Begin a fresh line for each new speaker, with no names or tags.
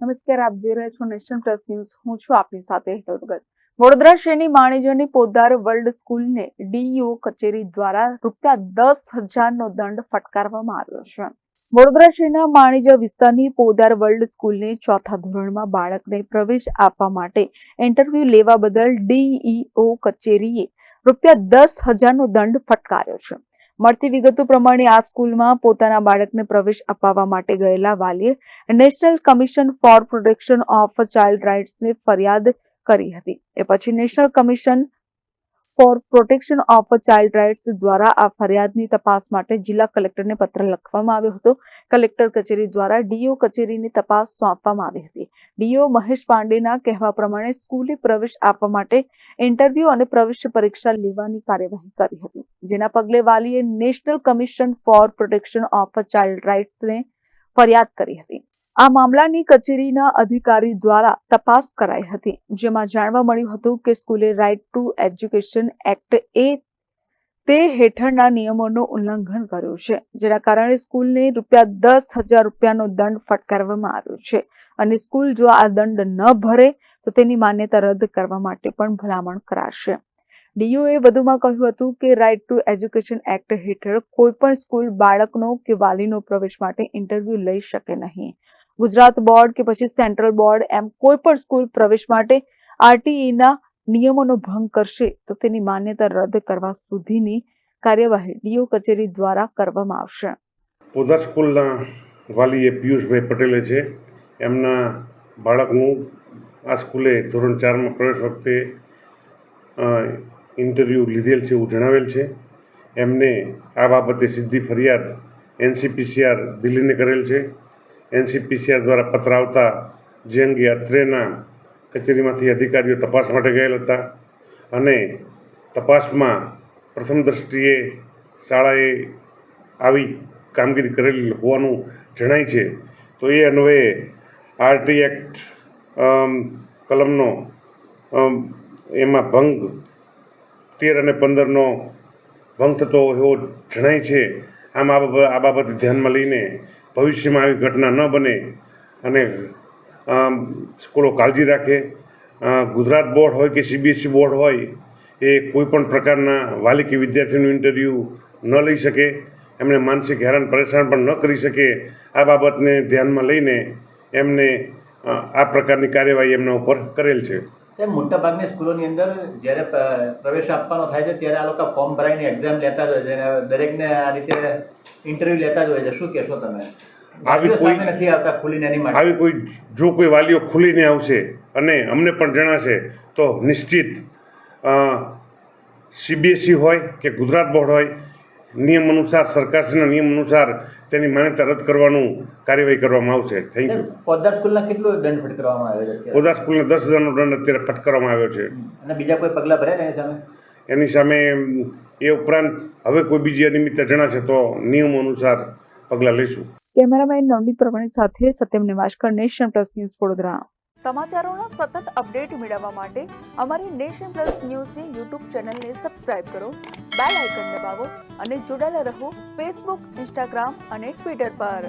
નમસ્કાર, આપ જોઈ રહ્યા છો નેશન પ્લસ ન્યૂઝ. હું છું આપની સાથે હેતલ ભગત. વડોદરા શહેરની માણીજની પોદ્દાર વર્લ્ડ સ્કૂલને ડીઈઓ કચેરી દ્વારા ₹10,000નો દંડ ફટકારવામાં આવ્યો છે. વડોદરા શહેરના માણીજ વિસ્તારની પોદ્દાર વર્લ્ડ સ્કૂલને ચોથા ધોરણમાં બાળકને પ્રવેશ આપવા માટે ઇન્ટરવ્યુ લેવા બદલ ડીઈઓ કચેરીએ ₹10,000નો દંડ ફટકાર્યો છે. મળતી વિગતો પ્રમાણે આ સ્કૂલમાં પોતાના બાળકને પ્રવેશ અપાવવા માટે ગયેલા વાલીએ national commission for protection of child રાઇટ્સને ફરિયાદ કરી હતી. એ પછી national commission for protection of child rights દ્વારા આ ફરિયાદની તપાસ માટે જિલ્લા કલેક્ટરને પત્ર લખવામાં આવ્યો હતો. કલેક્ટર કચેરી દ્વારા ડીઓ કચેરીની તપાસ સોંપવામાં આવી હતી. ડીઓ મહેશ પાંડેના કહેવા પ્રમાણે સ્કૂલે પ્રવેશ આપવા માટે ઇન્ટરવ્યુ અને પ્રવેશ પરીક્ષા લેવાની કાર્યવાહી કરી હતી, જેના પગલે વાલીએ national commission for protection of child રાઇટ્સને ફરિયાદ કરી હતી. આ મામલાની કચેરીના અધિકારી દ્વારા તપાસ કરાઈ હતી, જેમાં જાણવા મળ્યું હતું કે સ્કૂલે રાઇટ ટુ એજ્યુકેશન એક્ટ તે હેઠળના નિયમોનું ઉલ્લંઘન કર્યું છે, જેના કારણે સ્કૂલને ₹10,000નો દંડ ફટકારવામાં આવ્યો છે અને સ્કૂલ જો આ દંડ ન ભરે તો તેની માન્યતા રદ કરવા માટે પણ ભલામણ કરાશે. ડીઓએ વધુમાં કહ્યું હતું કે રાઇટ ટુ એજ્યુકેશન એક્ટ હેઠળ કોઈ પણ સ્કૂલ બાળકનો કે વાલીનો પ્રવેશ માટે ઇન્ટરવ્યુ લઈ શકે નહીં. ગુજરાત બોર્ડ કે પછી સેન્ટ્રલ બોર્ડ એમ કોઈ પણ સ્કૂલ પ્રવેશ માટે આરટીઈના નિયમોનો ભંગ કરશે તો તેની માન્યતા રદ કરવા સુધીની કાર્યવાહી ડીઓ કચેરી દ્વારા કરવામાં આવશે.
પોદ્દાર સ્કૂલના વાલીએ પિયુષભાઈ પટેલે છે, એમના બાળકનું આ સ્કૂલે ધોરણ 4માં પ્રવેશ વખતે ઇન્ટરવ્યૂ લીધેલ છે એવું જણાવેલ છે. એમને આ બાબતે સીધી ફરિયાદ NCPCR દિલ્હીને કરેલ છે. NCPCR દ્વારા પત્ર આવતા જે અંગે અત્રેના કચેરીમાંથી અધિકારીઓ તપાસ માટે ગયેલ હતા અને તપાસમાં પ્રથમ દ્રષ્ટિએ શાળાએ આવી કામગીરી કરેલી હોવાનું જણાય છે. તો એ અન્વયે આરટી એક્ટ કલમનો એમાં ભંગ 13 અને 15નો ભંગ થતો એવો જણાય છે. આમ આ બાબતે ધ્યાનમાં લઈને ભવિષ્યમાં આવી ઘટના ન બને અને સ્કૂલો કાળજી રાખે. ગુજરાત બોર્ડ હોય કે CBSE બોર્ડ હોય એ કોઈપણ પ્રકારના વાલી કે વિદ્યાર્થીનું ઇન્ટરવ્યૂ ન લઈ શકે, એમને માનસિક હેરાન પરેશાન પણ ન કરી શકે. આ બાબતને ધ્યાનમાં લઈને એમને આ પ્રકારની કાર્યવાહી એમના ઉપર કરેલ છે.
મોટાભાગની સ્કૂલોની અંદર જ્યારે પ્રવેશ આપવાનો થાય છે ત્યારે આ લોકો ફોર્મ ભરાઈને એક્ઝામ લેતા જ હોય છે અને દરેકને આ રીતે ઇન્ટરવ્યુ લેતા જ હોય છે. શું કહેશો તમે?
આવી કોઈ જો કોઈ વાલીઓ ખુલીને આવશે અને અમને પણ જણાશે તો નિશ્ચિત CBSE હોય કે ગુજરાત બોર્ડ હોય નિયમ અનુસાર, સરકારશ્રીના નિયમ અનુસાર તેની માન્યતા રદ કરવાનું કાર્યવાહી કરવામાં આવશે. Thank you.
પોદ્દાર સ્કૂલના કેટલો દંડ ફટકારવામાં આવ્યો છે?
પોદ્દાર સ્કૂલને 10,000નો દંડ અત્યારે ફટકારવામાં આવ્યો છે.
અને બીજા કોઈ પગલાં ભર્યા
એની સામે એ ઉપરાંત હવે કોઈ બીજી અનિયમિતતા જણાશે તો નિયમો અનુસાર પગલાં લઈશું.
કેમેરામેન નવનીત પ્રમાણી સાથે Satyam Nivaskar, nation plus news, Vadodara. સમાચારોના સતત અપડેટ મેળવવા માટે અમારી નેશન પ્લસ ન્યૂઝની યુટ્યુબ ચેનલને સબસ્ક્રાઇબ કરો, બેલ આઇકન દબાવો અને જોડાયેલા રહો ફેસબુક, ઇન્સ્ટાગ્રામ અને ટ્વિટર પર.